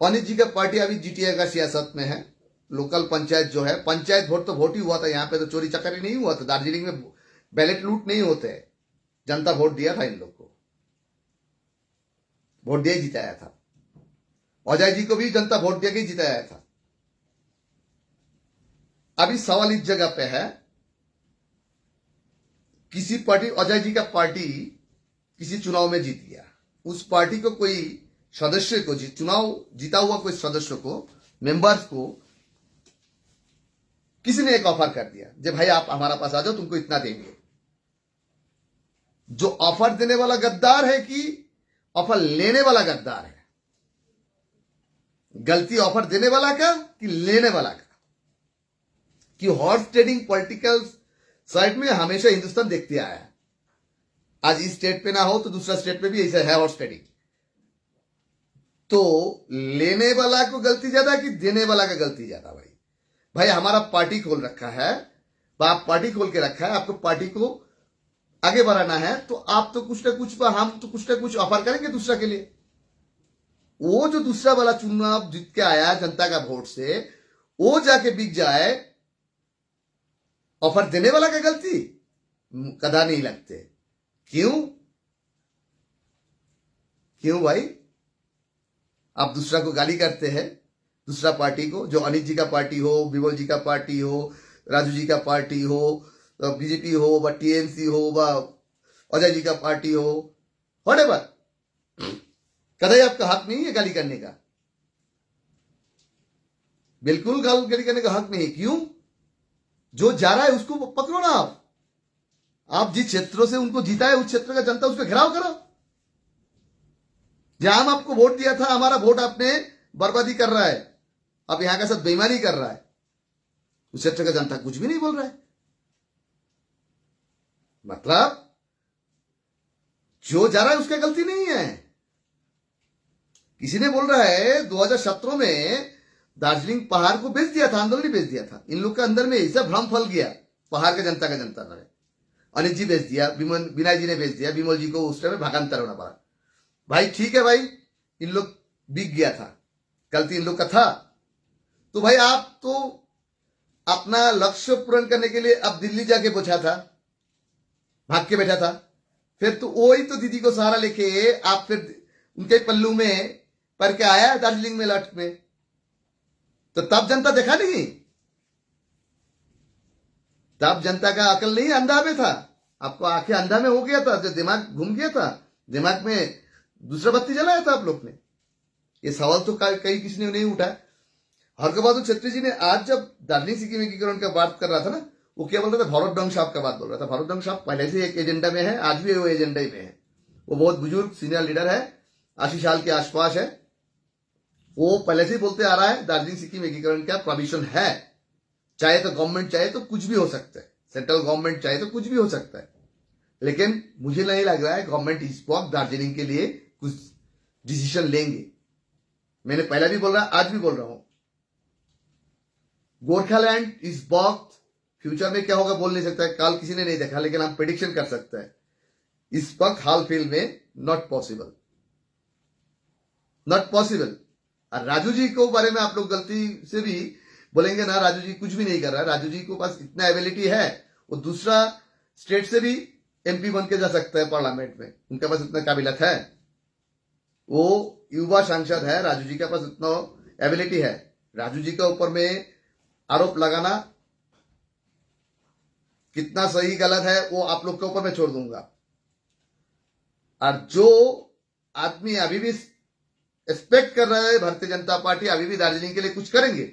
अनित जी का पार्टी अभी जीटीए का सियासत में है। लोकल पंचायत जो है, पंचायत वोट तो वोट ही हुआ था, यहाँ पे तो चोरी चकारी नहीं हुआ था, दार्जिलिंग में बैलेट लूट नहीं होते, जनता वोट दिया था इन लोग को, वोट दिया ही जिताया था। अजय जी को भी जनता वोट दिया के जिताया था। अभी सवाल इस जगह पे है, किसी पार्टी, अजय जी का पार्टी किसी चुनाव में जीत गया, उस पार्टी को कोई सदस्य को, चुनाव जीता हुआ कोई सदस्य को, मेंबर्स को किसी ने एक ऑफर कर दिया, जब भाई आप हमारा पास आ जाओ तुमको इतना देंगे। जो ऑफर देने वाला गद्दार है कि ऑफर लेने वाला गद्दार है? गलती ऑफर देने वाला का कि लेने वाला का? कि हॉर्स ट्रेडिंग पॉलिटिकल साइड में हमेशा हिंदुस्तान देखते आया है। आज इस स्टेट पे ना हो तो दूसरा स्टेट पे भी ऐसा है हॉर्स ट्रेडिंग। तो लेने वाला को गलती ज्यादा कि देने वाला का गलती ज्यादा? भाई भाई हमारा पार्टी खोल रखा है, आप पार्टी खोल के रखा है, आपको पार्टी को आगे बढ़ाना है, तो आप तो कुछ ना कुछ, हम तो कुछ ना कुछ ऑफर करेंगे दूसरा के लिए। वो जो दूसरा वाला चुनाव जीत के आया जनता का वोट से, वो जाके बिक जाए, ऑफर देने वाला का गलती कदा नहीं लगते। क्यों? क्यों भाई? आप दूसरा को गाली करते हैं, दूसरा पार्टी को, जो अनित जी का पार्टी हो, विमल जी का पार्टी हो, राजू जी का पार्टी हो, बीजेपी हो व टीएमसी हो व अजय जी का पार्टी हो, व्हाटएवर, कदाई आपका हक नहीं है गाली करने का, बिल्कुल गाली करने का हक नहीं। क्यों? जो जा रहा है उसको पकड़ो ना। आप जिस क्षेत्रों से उनको जीता है उस क्षेत्र का जनता उस पर घेराव करो। जहां हम आपको वोट दिया था, हमारा वोट आपने बर्बादी कर रहा है, अब यहां का साथ बेईमानी कर रहा है, उस क्षेत्र का जनता कुछ भी नहीं बोल रहा है। मतलब जो जा रहा है उसका गलती नहीं है। किसी ने बोल रहा है 2017 में दार्जिलिंग पहाड़ को बेच दिया था, आंदोलन बेच दिया था। इन लोग के अंदर में ऐसा भ्रम फल गया, पहाड़ का जनता ने, अनित जी बेच दिया, विनय जी ने बेच दिया, विमल जी को उस टाइम भागांतर होना पड़ा। भाई ठीक है भाई, इन लोग बिक गया था, गलती इन लोग का था। तो भाई आप तो अपना लक्ष्य पूर्ण करने के लिए अब दिल्ली जाके पहुंचा था, भाग के बैठा था, फिर तो वही तो दीदी को सहारा लेके आप फिर उनके पल्लू में पर के आया दार्जिलिंग में लट में, तो तब जनता देखा नहीं, तब जनता का अकल नहीं अंधा में था, आपको आंखें अंधा में हो गया था, जो दिमाग घूम गया था, दिमाग में दूसरा बत्ती जलाया था आप लोग ने। ये सवाल तो कहीं किसी ने नहीं उठाया। हरक बहादुर छेत्री जी ने आज जब दार्जिलिंग सिक्किम एकीकरण का बात कर रहा था ना, वो क्या बोल रहा था, भरत डंग साहब का बात बोल रहा था। भरत डंग साहब पहले से एक एजेंडा में है, आज भी वो एजेंडा में है। वो बहुत बुजुर्ग सीनियर लीडर है, 80 साल के आसपास है। वो पहले से ही बोलते आ रहा है दार्जिलिंग सिक्किम एकीकरण का प्रोविजन है, चाहे तो गवर्नमेंट चाहे तो कुछ भी हो सकता है, सेंट्रल गवर्नमेंट चाहे तो कुछ भी हो सकता है। लेकिन मुझे नहीं लग रहा है गवर्नमेंट इस वक्त दार्जिलिंग के लिए कुछ डिसीजन लेंगे। मैंने पहले भी बोल रहा, आज भी बोल रहा हूं, गोरखालैंड इस वक्त फ्यूचर में क्या होगा बोल नहीं सकता है, कल किसी ने नहीं देखा, लेकिन हम प्रेडिक्शन कर सकते हैं। इस वक्त हाल फिल में नॉट पॉसिबल, नॉट पॉसिबल। और राजू जी को बारे में आप लोग गलती से भी बोलेंगे ना, राजू जी कुछ भी नहीं कर रहा है। राजू जी को पास इतना एबिलिटी है, वो दूसरा स्टेट से भी एमपी बन के जा सकता है पार्लियामेंट में, उनके पास इतना काबिलियत है। वो युवा सांसद है, राजू जी के पास इतना एबिलिटी है। राजू जी के ऊपर में आरोप लगाना कितना सही गलत है वो आप लोग के ऊपर मैं छोड़ दूंगा। और जो आदमी अभी भी एक्सपेक्ट कर रहा है भारतीय जनता पार्टी अभी भी दार्जिलिंग के लिए कुछ करेंगे,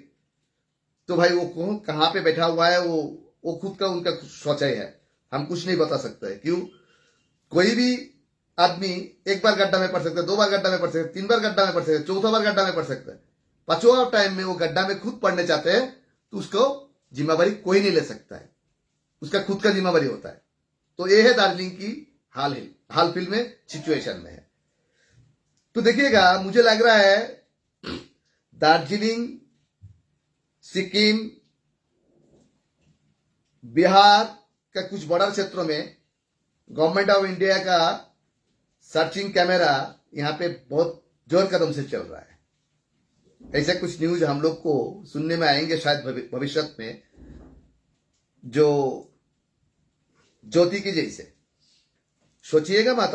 तो भाई वो कहां पे बैठा हुआ है, वो खुद का उनका सोचाई है, हम कुछ नहीं बता सकते है। क्यों? कोई भी आदमी एक बार गड्ढा में पड़ सकता है, 2 बार गड्ढा में पड़ सकता है, 3 बार गड्ढा में पड़ सकता है, 4था बार गड्ढा में पड़ सकता है। 5वां टाइम में वो गड्ढा में खुद पड़ने चाहते हैं तो उसको जिम्मेवारी कोई नहीं ले सकता है, उसका खुद का जिम्मेवारी होता है। तो ये है दार्जिलिंग की हाल फिल में सिचुएशन में है। तो देखिएगा, मुझे लग रहा है दार्जिलिंग, सिक्किम, बिहार का कुछ बड़ा क्षेत्रों में गवर्नमेंट ऑफ इंडिया का सर्चिंग कैमरा यहां पे बहुत जोर कदम से चल रहा है। ऐसे कुछ न्यूज हम लोग को सुनने में आएंगे शायद भविष्य में, जो ज्योति की जैसे। सोचिएगा मत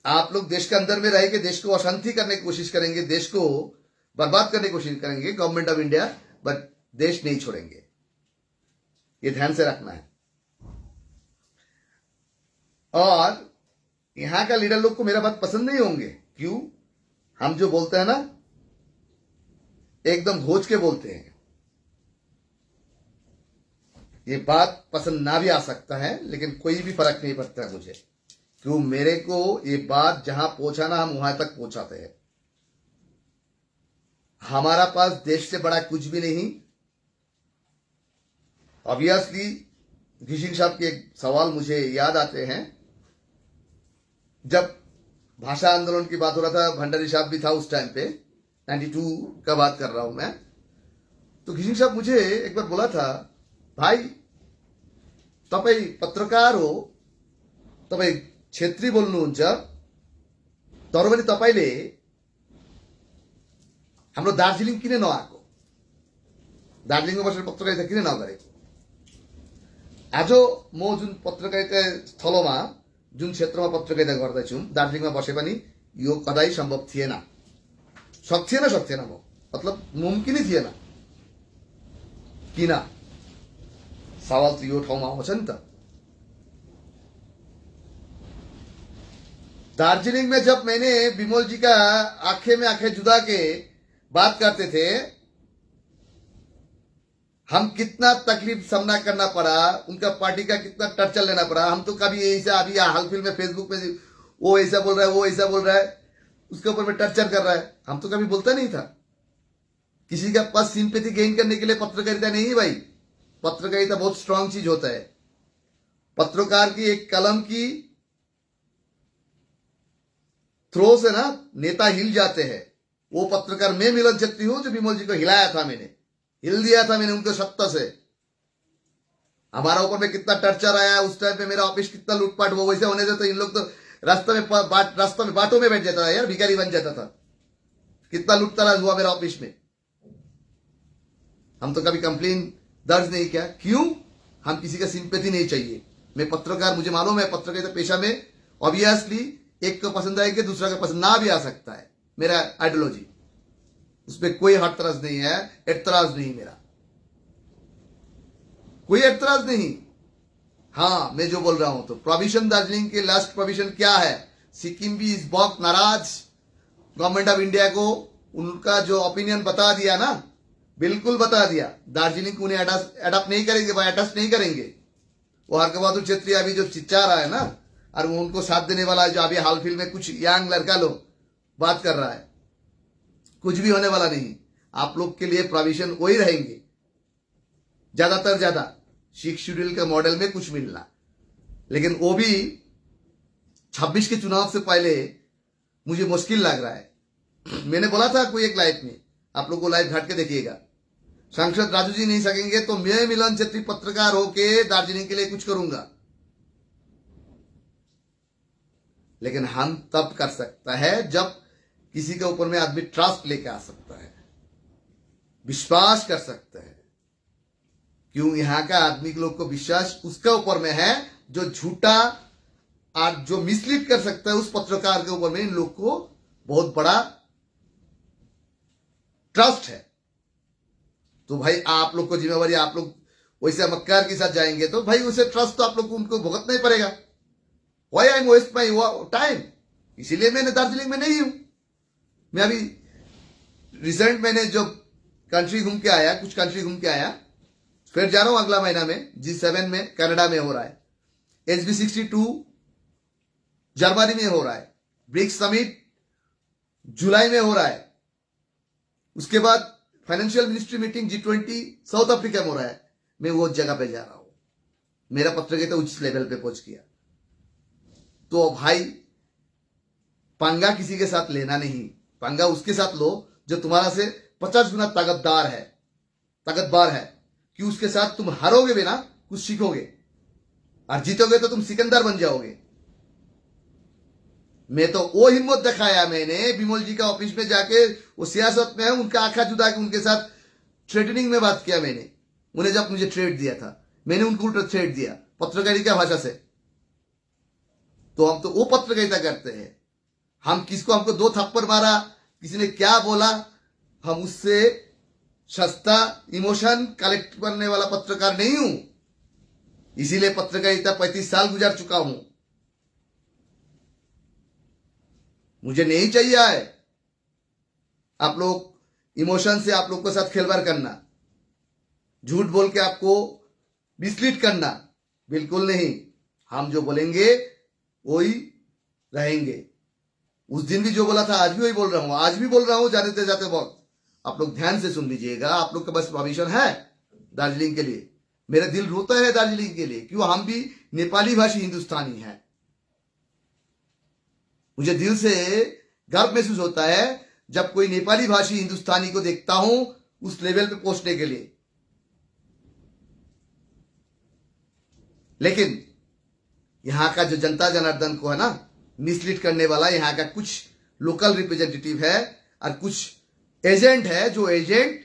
आप लोग देश के अंदर में रह के देश को अशांति करने की कोशिश करेंगे, देश को बर्बाद करने की कोशिश करेंगे गवर्नमेंट ऑफ इंडिया, बट देश नहीं छोड़ेंगे, ये ध्यान से रखना है। और यहां का लीडर लोग को मेरा बात पसंद नहीं होंगे। क्यों? हम जो बोलते हैं ना एकदम घोच के बोलते हैं, ये बात पसंद ना भी आ सकता है, लेकिन कोई भी फर्क नहीं पड़ता है मुझे। क्यों? मेरे को ये बात जहां पहुंचाना हम वहां तक पहुंचाते हैं। हमारा पास देश से बड़ा कुछ भी नहीं। ऑब्वियसली घिशिंग साहब के एक सवाल मुझे याद आते हैं, जब भाषा आंदोलन की बात हो रहा था, भंडारी साहब भी था उस टाइम पे, 92 का बात कर रहा हूं मैं। तो घिशिंग साहब मुझे एक बार बोला था, भाई तपाई पत्रकार हो, तपाई क्षेत्री बोल्नुहुन्छ, तर पनि तपाईले हाम्रो दार्जिलिङ किन नआएको, दार्जिलिङमा बसेर पत्रकारिता किन नगरेको। आज म जुन पत्रकारिता स्थलमा जुन क्षेत्रमा पत्रकारिता गर्दैछु, दार्जिलिङमा बसे पनि यो कदाइ सम्भव थिएन, सक्थेन म, मतलब मुमकिनै थिएन। किन? सवाल तो यो ठाउँमा आउँछ नि त। दार्जिलिंग में जब मैंने विमल जी का आंखें में आंखें जुदा के बात करते थे, हम कितना तकलीफ सामना करना पड़ा, उनका पार्टी का कितना टर्चर लेना पड़ा। हम तो कभी ऐसा, अभी हाल फिल में फेसबुक पे वो ऐसा बोल रहा है, वो ऐसा बोल रहा है, उसके ऊपर में टर्चर कर रहा है, हम तो कभी बोलता नहीं था। किसी का पास सिंपैथी गेन करने के लिए पत्रकारिता नहीं है भाई, पत्रकारिता बहुत स्ट्रांग चीज होता है। पत्रकार की एक कलम की थ्रो से ना नेता हिल जाते हैं। वो पत्रकार मैं मिलन छेत्री हूं जो विमल जी को हिलाया था, मैंने हिल दिया था मैंने उनके सत्ता से। हमारा ऊपर में कितना टर्चर आया उस टाइम पे, मेरा ऑफिस कितना लूटपाट हुआ, वैसे होने देते इन लोग तो रास्ते में बाटों में बैठ जाता था यार, भिखारी बन जाता था। कितना लूटतराज हुआ मेरा ऑफिस में, हम तो कभी कंप्लेन दर्ज नहीं किया। क्यों? हम किसी का सिंपैथी नहीं चाहिए। मैं पत्रकार, मुझे मालूम है पत्रकारिता पेशा में ऑब्वियसली एक को पसंद आएगा, दूसरा का पसंद ना भी आ सकता है, मेरा आइडियोलॉजी। उसमें कोई हतराज नहीं है, एतराज नहीं मेरा, कोई एतराज नहीं। हाँ, मैं जो बोल रहा हूं तो प्रोविजन दार्जिलिंग के लास्ट प्रोविजन क्या है, सिक्किम भी इस बहुत नाराज, गवर्नमेंट ऑफ इंडिया को उनका जो ओपिनियन बता दिया ना, बिल्कुल बता दिया, दार्जिलिंग को उन्हें अडॉप्ट नहीं करेंगे, अटैच नहीं करेंगे। वो हरक बहादुर छेत्री अभी जो चिच्चा रहा है ना, और वो उनको साथ देने वाला जो अभी हाल फिल में कुछ यंग लड़का लोग बात कर रहा है, कुछ भी होने वाला नहीं। आप लोग के लिए प्रोविजन वही रहेंगे, ज्यादातर ज्यादा 6 शेड्यूल के मॉडल में कुछ मिलना, लेकिन वो भी 26 के चुनाव से पहले मुझे मुश्किल लग रहा है। मैंने बोला था कोई एक लाइव में, आप लोग को लाइव घाट के देखिएगा, सांसद राजू जी नहीं सकेंगे तो मैं मिलन छेत्री पत्रकार होके दार्जिलिंग के लिए कुछ करूंगा। लेकिन हम तब कर सकता है जब किसी के ऊपर में आदमी ट्रस्ट लेके आ सकता है, विश्वास कर सकता है। क्यों यहां का आदमी के लोग को विश्वास उसका ऊपर में है जो झूठा और जो मिसलीड कर सकता है, उस पत्रकार के ऊपर में इन लोग को बहुत बड़ा ट्रस्ट है। तो भाई आप लोग को जिम्मेवारी, आप लोग वैसे मक्कार के साथ जाएंगे तो भाई उसे ट्रस्ट तो आप लोग को उनको भुगतना ही पड़ेगा। Why I waste my time, इसीलिए मैंने दार्जिलिंग में नहीं हूं। मैं अभी रिसेंट मैंने जो कंट्री घूम के आया, कुछ कंट्री घूम के आया, फिर जा रहा हूं अगला महीना में G7 में कनाडा में हो रहा है, SB62 जर्मनी में हो रहा है, ब्रिक्स समिट जुलाई में हो रहा है, उसके बाद financial ministry meeting G20 south Africa में हो रहा है। मैं वो जगह पे जा रहा हूं, मेरा पत्रकारिता उच्च लेवल पे पहुंच गया। तो भाई पंगा किसी के साथ लेना नहीं, पंगा उसके साथ लो जो तुम्हारा से 50 गुना ताकतवर है, कि उसके साथ तुम हारोगे भी ना, कुछ सीखोगे, और जीतोगे तो तुम सिकंदर बन जाओगे। मैं तो वो हिम्मत दिखाया मैंने, बिमल जी का ऑफिस में जाके, वो सियासत में है, उनका आंखा जुदा के उनके साथ थ्रेटनिंग में बात किया मैंने। उन्हें जब मुझे थ्रेट दिया था, मैंने उनको उल्टा थ्रेट दिया पत्रकारिता भाषा से। तो हम तो वो पत्रकारिता करते हैं, हम किसको, हमको 2 थप्पड़ मारा, किसी ने क्या बोला, हम उससे सस्ता इमोशन कलेक्ट करने वाला पत्रकार नहीं हूं। इसीलिए पत्रकारिता 35 साल गुजार चुका हूं। मुझे नहीं चाहिए है आप लोग इमोशन से आप लोग के साथ खेलवाड़ करना, झूठ बोल के आपको मिसलीड करना, बिल्कुल नहीं। हम जो बोलेंगे वही रहेंगे। उस दिन भी जो बोला था आज भी वही बोल रहा हूं, आज भी बोल रहा हूं, जाते जाते वक्त आप लोग ध्यान से सुन लीजिएगा। आप लोग के पास प्रोविजन है दार्जिलिंग के लिए, मेरा दिल रोता है दार्जिलिंग के लिए, क्यों, हम भी नेपाली भाषी हिंदुस्तानी हैं। मुझे दिल से गर्व महसूस होता है जब कोई नेपाली भाषी हिंदुस्तानी को देखता हूं उस लेवल पे पहुंचने के लिए। लेकिन यहां का जो जनता जनार्दन को है ना मिसलीड करने वाला, यहां का कुछ लोकल रिप्रेजेंटेटिव है और कुछ एजेंट है, जो एजेंट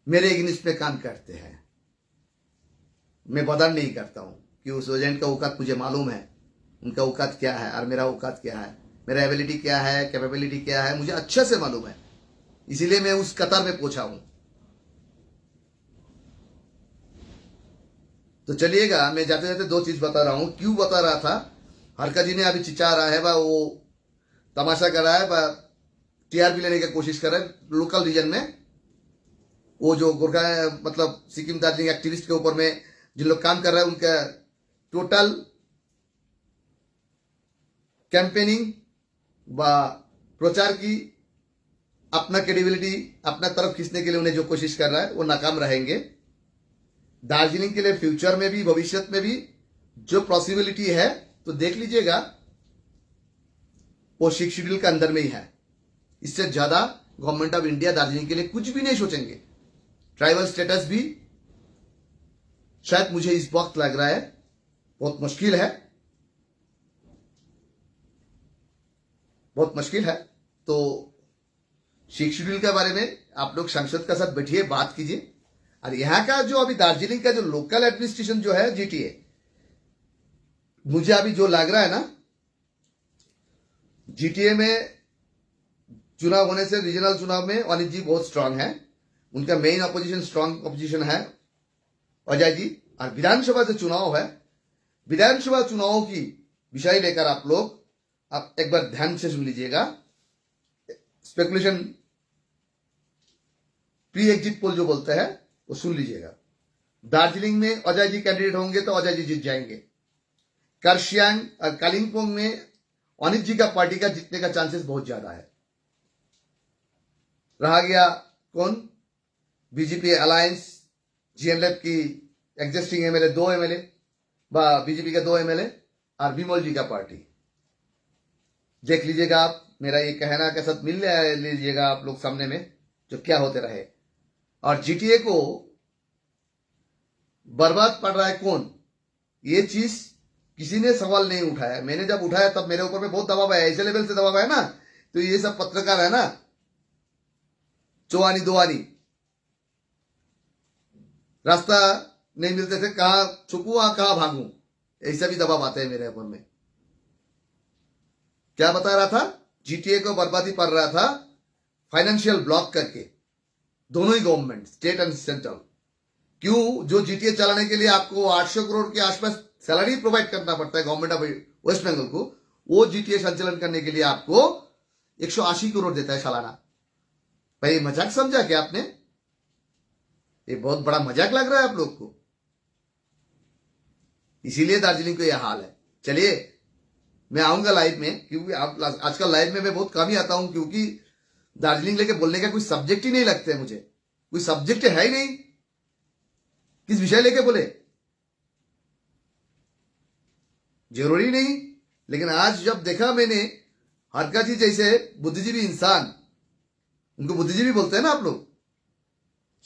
मेरे अगेंस्ट में काम करते हैं। मैं बदल नहीं करता हूं कि उस एजेंट का औकात मुझे मालूम है, उनका औकात क्या है और मेरा औकात क्या है, मेरा एबिलिटी क्या है, कैपेबिलिटी क्या है, मुझे अच्छे से मालूम है। इसीलिए मैं उस कतार में पहुंचा हूं। तो चलिएगा, मैं जाते जाते 2 चीज बता रहा हूं। क्यों बता रहा था, हरका जी ने अभी चिचा रहा है, वो तमाशा कर रहा है, टीआरपी लेने की कोशिश कर रहा है लोकल रीजन में। वो जो गोरखा मतलब सिक्किम दार्जिलिंग एक्टिविस्ट के ऊपर में जिन लोग काम कर रहे हैं, उनका टोटल कैंपेनिंग व प्रचार की अपना क्रेडिबिलिटी अपना तरफ खींचने के लिए उन्हें जो कोशिश कर रहा है वो नाकाम रहेंगे। दार्जिलिंग के लिए फ्यूचर में भी, भविष्य में भी जो पॉसिबिलिटी है तो देख लीजिएगा, वो 6 शेड्यूल के अंदर में ही है। इससे ज्यादा गवर्नमेंट ऑफ इंडिया दार्जिलिंग के लिए कुछ भी नहीं सोचेंगे। ट्राइबल स्टेटस भी शायद मुझे इस वक्त लग रहा है बहुत मुश्किल है, बहुत मुश्किल है। तो 6 शेड्यूल के बारे में आप लोग संसद के साथ बैठिए, बात कीजिए। और यहां का जो अभी दार्जिलिंग का जो लोकल एडमिनिस्ट्रेशन जो है GTA, मुझे अभी जो लग रहा है ना, GTA में चुनाव होने से रीजनल चुनाव में अनिल जी बहुत स्ट्रांग है, उनका मेन अपोजिशन स्ट्रांग अपोजिशन है अजय जी। और विधानसभा से चुनाव है, विधानसभा चुनावों की विषय लेकर आप लोग एक बार ध्यान से सुन लीजिएगा। स्पेकुलेशन प्री एग्जिट पोल जो बोलते हैं वो सुन लीजिएगा। दार्जिलिंग में अजय जी कैंडिडेट होंगे तो अजय जी जीत जाएंगे। कार्शियांग और कालिंपोंग में अनिल जी का पार्टी का जीतने का चांसेस बहुत ज्यादा है। रहा गया कौन, बीजेपी अलायंस जीएनएलएफ की एग्जिस्टिंग एमएलए 2 एमएलए, बीजेपी के 2 एमएलए और विमल जी का पार्टी। देख लीजिएगा आप, मेरा ये कहना के साथ मिल लीजिएगा आप लोग सामने में जो क्या होते रहे। और जीटीए को बर्बाद पड़ रहा है कौन, ये चीज किसी ने सवाल नहीं उठाया। मैंने जब उठाया तब मेरे ऊपर में बहुत दबाव आया, ऐसे लेवल से दबाव आया ना। तो ये सब पत्रकार है ना, चौआनी दोआनी, रास्ता नहीं मिलते थे, कहां छुपू कहां भागू, ऐसा भी दबाव आते हैं मेरे ऊपर में। क्या बता रहा था, जीटीए को बर्बादी पड़ रहा था फाइनेंशियल ब्लॉक करके, दोनों ही गवर्नमेंट स्टेट एंड सेंट्रल। क्यों, जो जीटीए चलाने के लिए आपको 800 करोड़ के आसपास सैलरी प्रोवाइड करना पड़ता है गवर्नमेंट ऑफ वेस्ट बंगाल को, वो जीटीए संचालन करने के लिए आपको 180 करोड़ देता है सालाना। भाई मजाक समझा क्या आपने, ये बहुत बड़ा मजाक लग रहा है आप लोग को, इसीलिए दार्जिलिंग को यह हाल है। चलिए मैं आऊंगा लाइव में, क्योंकि आप आजकल लाइव में मैं बहुत कम ही आता हूं, क्योंकि दार्जिलिंग लेके बोलने का कोई सब्जेक्ट ही नहीं लगता है मुझे, कोई सब्जेक्ट है ही नहीं, किस विषय लेके बोले जरूरी नहीं। लेकिन आज जब देखा मैंने हरका जी जैसे बुद्धिजीवी इंसान, उनको बुद्धिजीवी बोलते हैं ना आप लोग,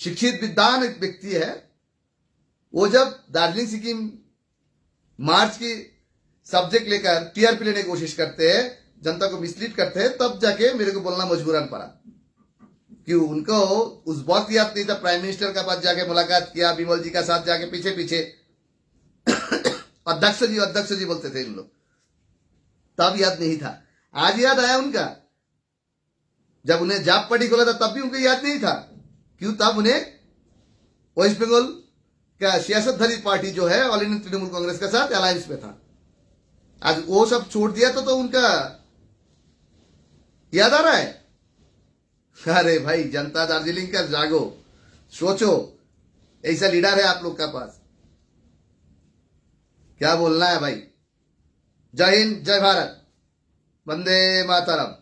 शिक्षित विद्वान एक व्यक्ति है, वो जब दार्जिलिंग सिक्किम मार्च की सब्जेक्ट लेकर टीआरपी लेने की कोशिश करते हैं, जनता को मिसलीड करते हैं, तब जाके मेरे को बोलना मजबूरन पड़ा। क्यों, उनको उस वक्त याद नहीं था, प्राइम मिनिस्टर का पास जाके मुलाकात किया, विमल जी का साथ जाके पीछे पीछे अध्यक्ष जी बोलते थे इन लोग, तब याद नहीं था। आज याद आया उनका, जब उन्हें जाप पार्टी खोला था तब भी उनको याद नहीं था। क्यों, तब उन्हें वेस्ट बंगाल का सियासतधारी पार्टी जो है ऑल इंडियन तृणमूल कांग्रेस के साथ अलायंस में था। आज वो सब छोड़ दिया तो उनका याद आ रहा है। अरे भाई, जनता दार्जिलिंग का जागो, सोचो, ऐसा लीडर है आप लोग का पास, क्या बोलना है भाई। जय हिंद, जय भारत, वंदे मातरम।